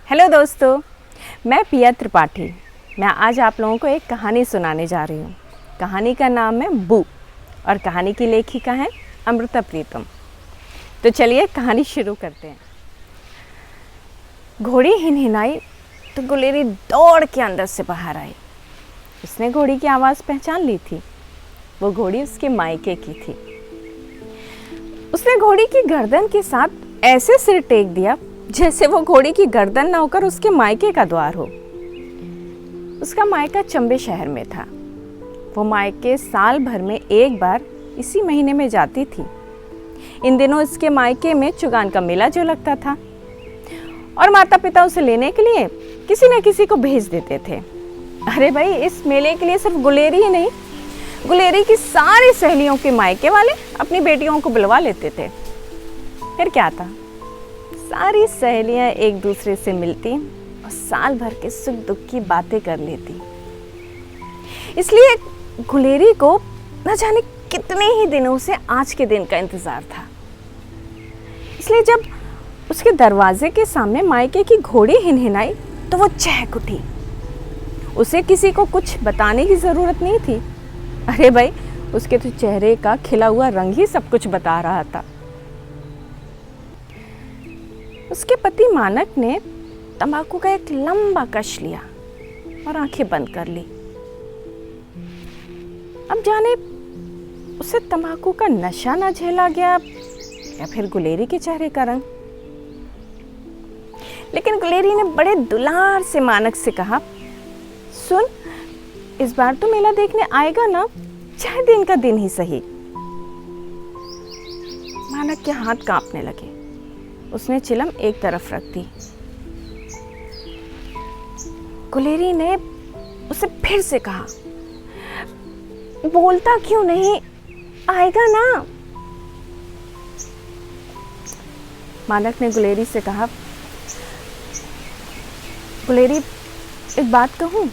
Hello दोस्तों, मैं पिया त्रिपाठी। मैं आज आप लोगों को एक कहानी सुनाने जा रही हूँ। कहानी का नाम है बू और कहानी की लेखिका है अमृता प्रीतम। तो चलिए कहानी शुरू करते हैं। घोड़ी हिनहिनाई तो गुलेरी दौड़ के अंदर से बाहर आई। उसने घोड़ी की आवाज़ पहचान ली थी। वो घोड़ी उसके मायके की थी। उसने घोड़ी की गर्दन के साथ ऐसे सिर टेक दिया जैसे वो घोड़ी की गर्दन ना होकर उसके मायके का द्वार हो। उसका मायका चंबे शहर में था। वो मायके साल भर में एक बार इसी महीने में जाती थी। इन दिनों इसके मायके में चुगान का मेला जो लगता था और माता पिता उसे लेने के लिए किसी न किसी को भेज देते थे। अरे भाई, इस मेले के लिए सिर्फ गुलेरी ही नहीं, गुलेरी की सारी सहेलियों के मायके वाले अपनी बेटियों को बुलवा लेते थे। फिर क्या था, सारी सहेलियां एक दूसरे से मिलती और साल भर के सुख दुख की बातें कर लेती। इसलिए गुलेरी को न जाने कितने ही दिनों से आज के दिन का इंतजार था। इसलिए जब उसके दरवाजे के सामने मायके की घोड़ी हिनहिनाई तो वो चहक उठी। उसे किसी को कुछ बताने की जरूरत नहीं थी। अरे भाई, उसके तो चेहरे का खिला हुआ रंग ही सब कुछ बता रहा था। उसके पति मानक ने तंबाकू का एक लंबा कश लिया और आंखें बंद कर ली। अब जाने उसे तंबाकू का नशा ना झेला गया या फिर गुलेरी के चेहरे का रंग। लेकिन गुलेरी ने बड़े दुलार से मानक से कहा, सुन, इस बार तो मेला देखने आएगा ना, चाहे दिन का दिन ही सही। मानक के हाथ कांपने लगे। उसने चिलम एक तरफ रख दी। गुलेरी ने उसे फिर से कहा, बोलता क्यों नहीं, आएगा ना। मानक ने गुलेरी से कहा, गुलेरी, एक बात कहूं?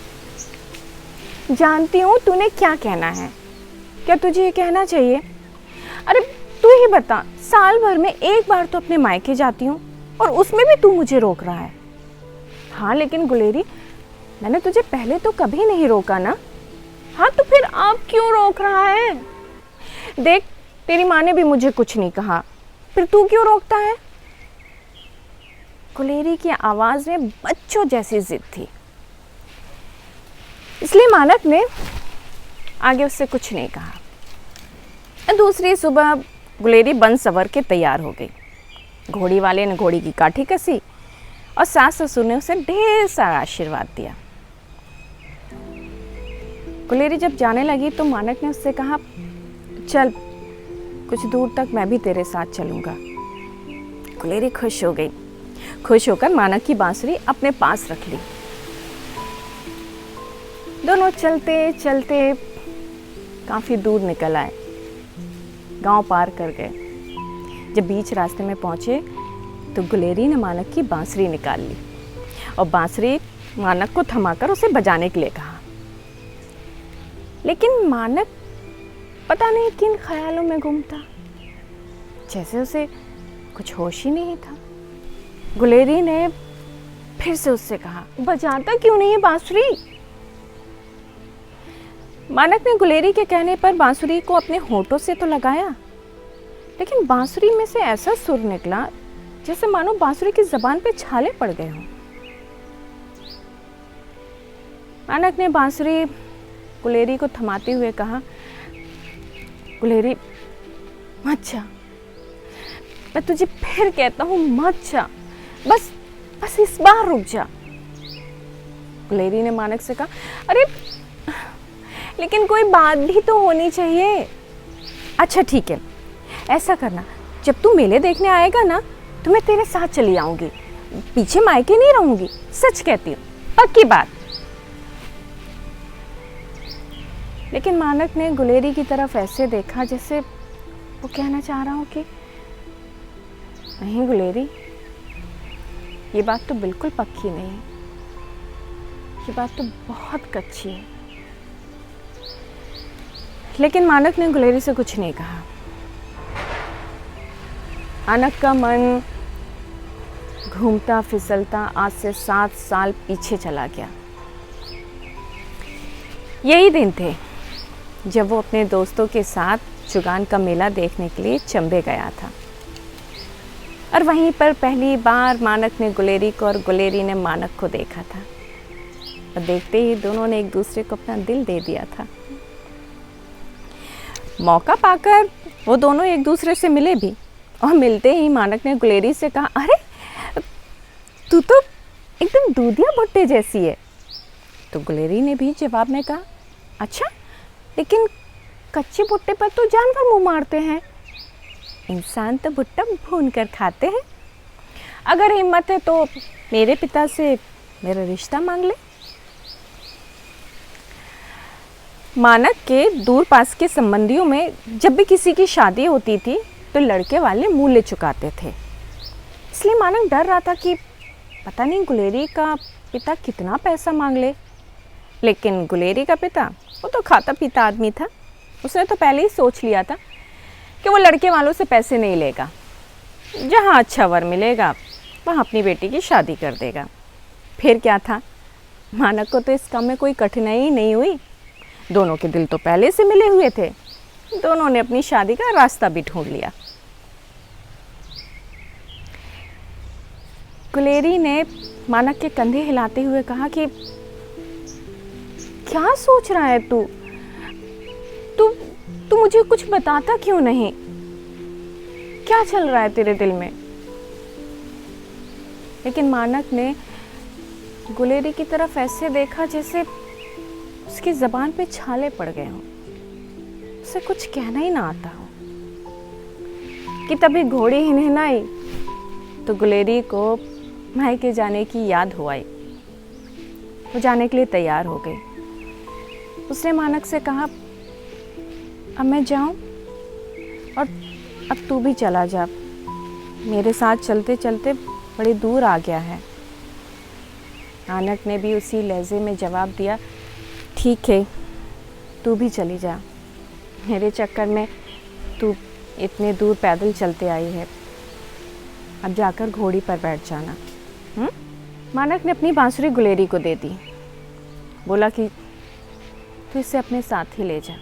जानती हूं तूने क्या कहना है। क्या तुझे ये कहना चाहिए? अरे तू ही बता, साल भर में एक बार तो अपने मायके जाती हूँ और उसमें भी तू मुझे रोक रहा है। हाँ लेकिन गुलेरी, मैंने तुझे पहले तो कभी नहीं रोका ना। हाँ तो फिर अब क्यों रोक रहा है? देख, तेरी माँ ने भी मुझे कुछ नहीं कहा, फिर तू क्यों रोकता है? गुलेरी की आवाज में बच्चों जैसी जिद थी। इसलिए मानक ने आगे उससे कुछ नहीं कहा। दूसरी सुबह गुलेरी बन सवर के तैयार हो गई। घोड़ी वाले ने घोड़ी की काठी कसी और सास ससुर ने उसे ढेर सारा आशीर्वाद दिया। गुलेरी जब जाने लगी तो मानक ने उससे कहा, चल कुछ दूर तक मैं भी तेरे साथ चलूंगा। गुलेरी खुश हो गई। खुश होकर मानक की बांसुरी अपने पास रख ली। दोनों चलते चलते काफी दूर निकल आए। गांव पार कर गए। जब बीच रास्ते में पहुंचे तो गुलेरी ने मानक की बांसुरी निकाल ली और बांसुरी मानक को थमाकर उसे बजाने के लिए कहा। लेकिन मानक पता नहीं किन ख्यालों में गुम था, जैसे उसे कुछ होश ही नहीं था। गुलेरी ने फिर से उससे कहा, बजाता क्यों नहीं है बांसुरी? मानक ने गुलेरी के कहने पर बांसुरी को अपने होठों से तो लगाया, लेकिन बांसुरी में से ऐसा सुर निकला जैसे मानो बांसुरी की जबान पे छाले पड़ गए हों। मानक ने बांसुरी गुलेरी को थमाते हुए कहा, गुलेरी मत जा, मैं तुझे फिर कहता हूँ मत जा, बस इस बार रुक जा। गुलेरी ने मानक से कहा, अरे लेकिन कोई बात भी तो होनी चाहिए। अच्छा ठीक है, ऐसा करना, जब तू मेले देखने आएगा ना तो मैं तेरे साथ चली आऊंगी, पीछे मायके नहीं रहूंगी, सच कहती हूँ, पक्की बात। लेकिन मानक ने गुलेरी की तरफ ऐसे देखा जैसे वो कहना चाह रहा हो कि नहीं गुलेरी, ये बात तो बिल्कुल पक्की नहीं है, ये बात तो बहुत कच्ची है। लेकिन मानक ने गुलेरी से कुछ नहीं कहा। मानक का मन घूमता फिसलता आज से 7 साल पीछे चला गया। यही दिन थे जब वो अपने दोस्तों के साथ चुगान का मेला देखने के लिए चंबे गया था, और वहीं पर पहली बार मानक ने गुलेरी को और गुलेरी ने मानक को देखा था, और देखते ही दोनों ने एक दूसरे को अपना दिल दे दिया था। मौका पाकर वो दोनों एक दूसरे से मिले भी, और मिलते ही मानक ने गुलेरी से कहा, अरे तू तो एकदम दूधिया भुट्टे जैसी है। तो गुलेरी ने भी जवाब में कहा, अच्छा, लेकिन कच्चे भुट्टे पर तो जानवर मुंह मारते हैं, इंसान तो भुट्टा भून कर खाते हैं। अगर हिम्मत है तो मेरे पिता से मेरा रिश्ता मांग ले। मानक के दूर पास के संबंधियों में जब भी किसी की शादी होती थी तो लड़के वाले मूल्य चुकाते थे, इसलिए मानक डर रहा था कि पता नहीं गुलेरी का पिता कितना पैसा मांग ले। लेकिन गुलेरी का पिता वो तो खाता पीता आदमी था, उसने तो पहले ही सोच लिया था कि वो लड़के वालों से पैसे नहीं लेगा, जहाँ अच्छा वर मिलेगा वहाँ अपनी बेटी की शादी कर देगा। फिर क्या था, मानक को तो इस काम में कोई कठिनाई ही नहीं हुई, दोनों के दिल तो पहले से मिले हुए थे, दोनों ने अपनी शादी का रास्ता भी ढूंढ लिया। गुलेरी ने मानक के कंधे हिलाते हुए कहा कि क्या सोच रहा है तू तू मुझे कुछ बताता क्यों नहीं, क्या चल रहा है तेरे दिल में। लेकिन मानक ने गुलेरी की तरफ ऐसे देखा जैसे उसकी जबान पे छाले पड़ गए हों, उसे कुछ कहना ही ना आता हो। कि तभी घोड़ी हिनहिनाई तो गुलेरी को मायके जाने की याद हो आई। वो जाने के लिए तैयार हो गई। उसने मानक से कहा, अब मैं जाऊं और अब तू भी चला जा, मेरे साथ चलते चलते बड़ी दूर आ गया है। मानक ने भी उसी लहजे में जवाब दिया, ठीक है, तू भी चली जा, मेरे चक्कर में तू इतने दूर पैदल चलते आई है, अब जाकर घोड़ी पर बैठ जाना। मानक ने अपनी बांसुरी गुलेरी को दे दी, बोला कि तू इसे अपने साथ ही ले जा।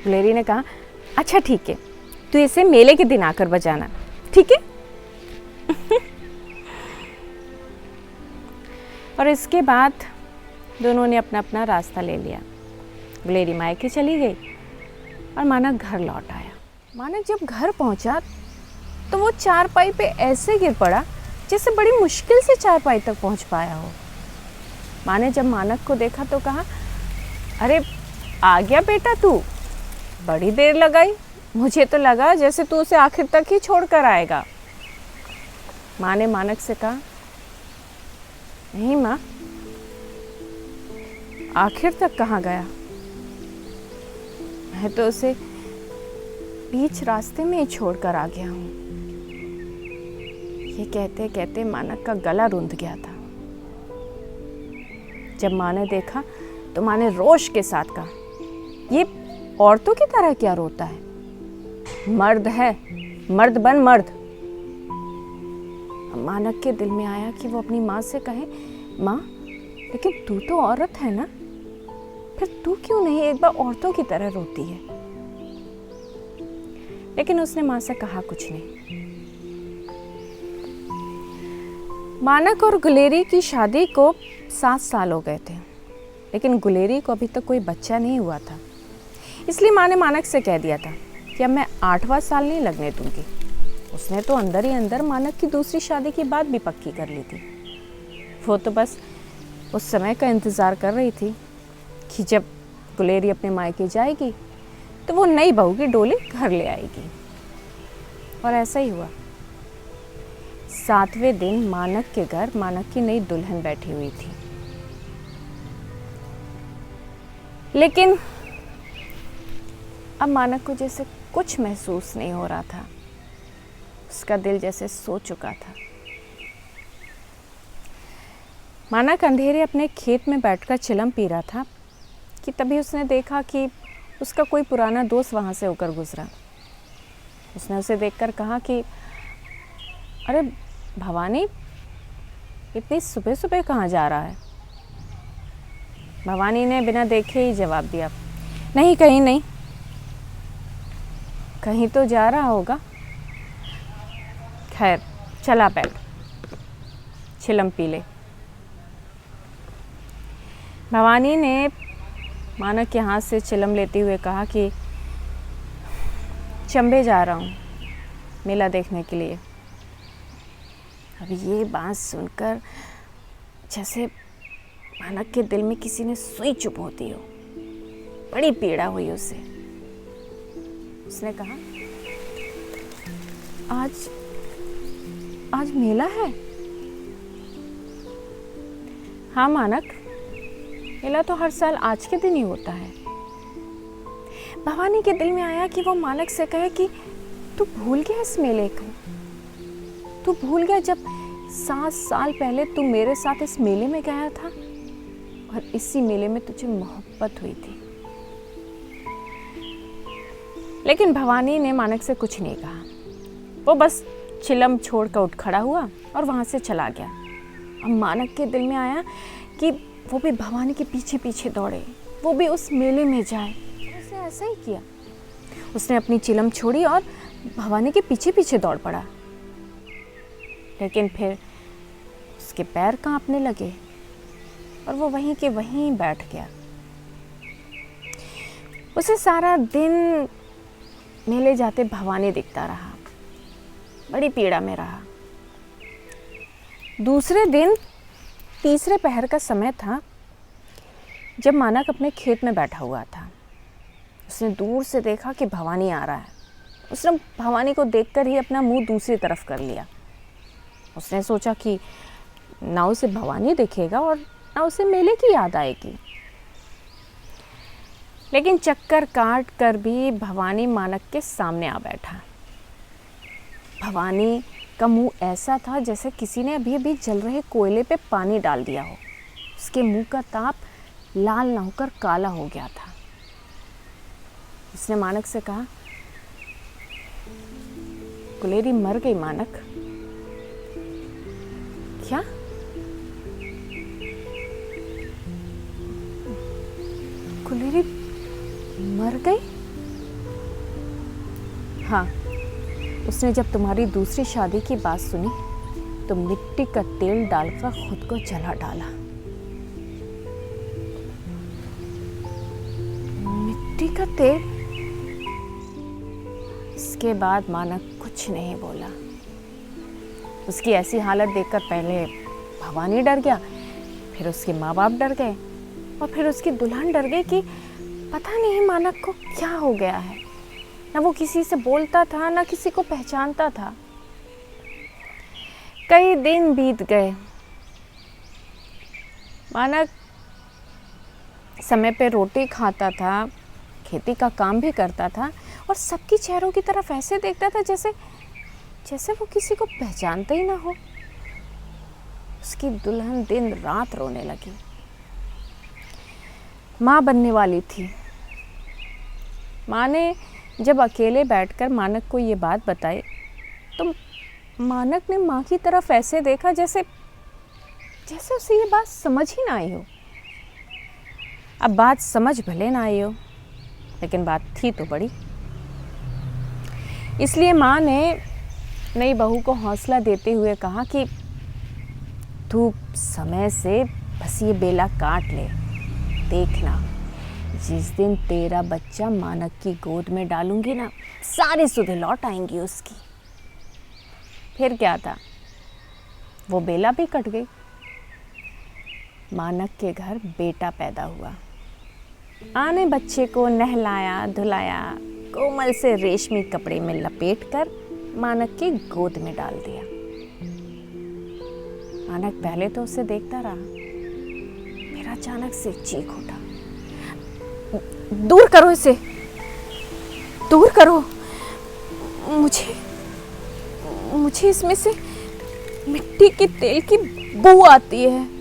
गुलेरी ने कहा, अच्छा ठीक है, तू इसे मेले के दिन आकर बजाना, ठीक है। और इसके बाद दोनों ने अपना अपना रास्ता ले लिया। गुलेरी मायके चली गई और मानक घर लौट आया। मानक जब घर पहुंचा तो वो चारपाई पे ऐसे गिर पड़ा जैसे बड़ी मुश्किल से चारपाई तक पहुंच पाया हो। माँ ने जब मानक को देखा तो कहा, अरे आ गया बेटा तू, बड़ी देर लगाई, मुझे तो लगा जैसे तू उसे आखिर तक ही छोड़ कर आएगा। माँ ने मानक से कहा, नहीं माँ, आखिर तक कहाँ गया, मैं तो उसे बीच रास्ते में ही छोड़कर आ गया हूँ। ये कहते कहते मानक का गला रुंध गया था। जब माँ ने देखा तो माँ ने रोष के साथ कहा, ये औरतों की तरह क्या रोता है, मर्द है, मर्द बन मर्द। मानक के दिल में आया कि वो अपनी माँ से कहे, माँ लेकिन तू तो औरत है ना, फिर तू क्यों नहीं एक बार औरतों की तरह रोती है। लेकिन उसने माँ से कहा कुछ नहीं। मानक और गुलेरी की शादी को 7 साल हो गए थे, लेकिन गुलेरी को अभी तक कोई बच्चा नहीं हुआ था। इसलिए माँ ने मानक से कह दिया था कि अब मैं 8वां साल नहीं लगने दूंगी। उसने तो अंदर ही अंदर मानक की दूसरी शादी की बात भी पक्की कर ली थी। वो तो बस उस समय का इंतज़ार कर रही थी कि जब गुलेरी अपने मायके जाएगी तो वो नई बहू की डोली घर ले आएगी। और ऐसा ही हुआ। 7वें दिन मानक के घर मानक की नई दुल्हन बैठी हुई थी। लेकिन अब मानक को जैसे कुछ महसूस नहीं हो रहा था, उसका दिल जैसे सो चुका था। मानक अंधेरे अपने खेत में बैठकर चिलम पी रहा था कि तभी उसने देखा कि उसका कोई पुराना दोस्त वहाँ से होकर गुजरा। उसने उसे देखकर कहा कि अरे भवानी इतनी सुबह सुबह कहाँ जा रहा है? भवानी ने बिना देखे ही जवाब दिया, नहीं कहीं नहीं, कहीं तो जा रहा होगा। खैर चला बैठ, चिलम पी ले। भवानी ने मानक के हाथ से चिलम लेते हुए कहा कि चंबे जा रहा हूँ मेला देखने के लिए। अब ये बात सुनकर जैसे मानक के दिल में किसी ने सुई चुभ होती हो, बड़ी पीड़ा हुई उसे। उसने कहा, आज मेला है? हाँ मानक, मेला तो हर साल आज के दिन ही होता है। भवानी के दिल में आया कि वो मानक से कहे कि तू भूल गया इस मेले को, तू भूल गया जब 7 साल पहले तू मेरे साथ इस मेले में गया था और इसी मेले में तुझे मोहब्बत हुई थी। लेकिन भवानी ने मानक से कुछ नहीं कहा। वो बस चिलम छोड़कर उठ खड़ा हुआ और वहां से चला गया। अब मानक के दिल में आया कि वो भी भवानी के पीछे पीछे दौड़े, वो भी उस मेले में जाए। उसने ऐसा ही किया। उसने अपनी चिलम छोड़ी और भवानी के पीछे पीछे दौड़ पड़ा। लेकिन फिर उसके पैर कांपने लगे और वो वहीं के वहीं बैठ गया। उसे सारा दिन मेले जाते भवानी दिखता रहा, बड़ी पीड़ा में रहा। दूसरे दिन तीसरे पहर का समय था जब मानक अपने खेत में बैठा हुआ था। उसने दूर से देखा कि भवानी आ रहा है। उसने भवानी को देखकर ही अपना मुंह दूसरी तरफ कर लिया। उसने सोचा कि ना उसे भवानी दिखेगा और ना उसे मेले की याद आएगी। लेकिन चक्कर काट कर भी भवानी मानक के सामने आ बैठा। भवानी का मुंह ऐसा था जैसे किसी ने अभी अभी जल रहे कोयले पे पानी डाल दिया हो। उसके मुंह का ताप लाल न होकर काला हो गया था। उसने मानक से कहा, कुलेरी मर गई मानक। क्या? कुलेरी मर गई? हाँ, उसने जब तुम्हारी दूसरी शादी की बात सुनी तो मिट्टी का तेल डालकर खुद को जला डाला। मिट्टी का तेल? इसके बाद मानक कुछ नहीं बोला। उसकी ऐसी हालत देखकर पहले भवानी डर गया, फिर उसके माँ बाप डर गए और फिर उसकी दुल्हन डर गई कि पता नहीं मानक को क्या हो गया है। ना वो किसी से बोलता था, ना किसी को पहचानता था। कई दिन बीत गए। मानक समय पे रोटी खाता था, खेती का काम भी करता था और सबकी चेहरों की तरफ ऐसे देखता था जैसे वो किसी को पहचानता ही ना हो। उसकी दुल्हन दिन रात रोने लगी। माँ बनने वाली थी। माँ ने जब अकेले बैठकर मानक को ये बात बताई तो मानक ने माँ की तरफ ऐसे देखा जैसे उसे ये बात समझ ही ना आई हो। अब बात समझ भले ना आई हो, लेकिन बात थी तो बड़ी। इसलिए माँ ने नई बहू को हौसला देते हुए कहा कि तू समय से बस ये बेला काट ले। देखना, जिस दिन तेरा बच्चा मानक की गोद में डालूंगी ना, सारी सुधे लौट आएंगी उसकी। फिर क्या था, वो बेला भी कट गई। मानक के घर बेटा पैदा हुआ। आने बच्चे को नहलाया धुलाया, कोमल से रेशमी कपड़े में लपेटकर मानक की गोद में डाल दिया। मानक पहले तो उसे देखता रहा, फिर अचानक से चीख उठा, दूर करो इसे, दूर करो, मुझे इसमें से मिट्टी के तेल की बू आती है।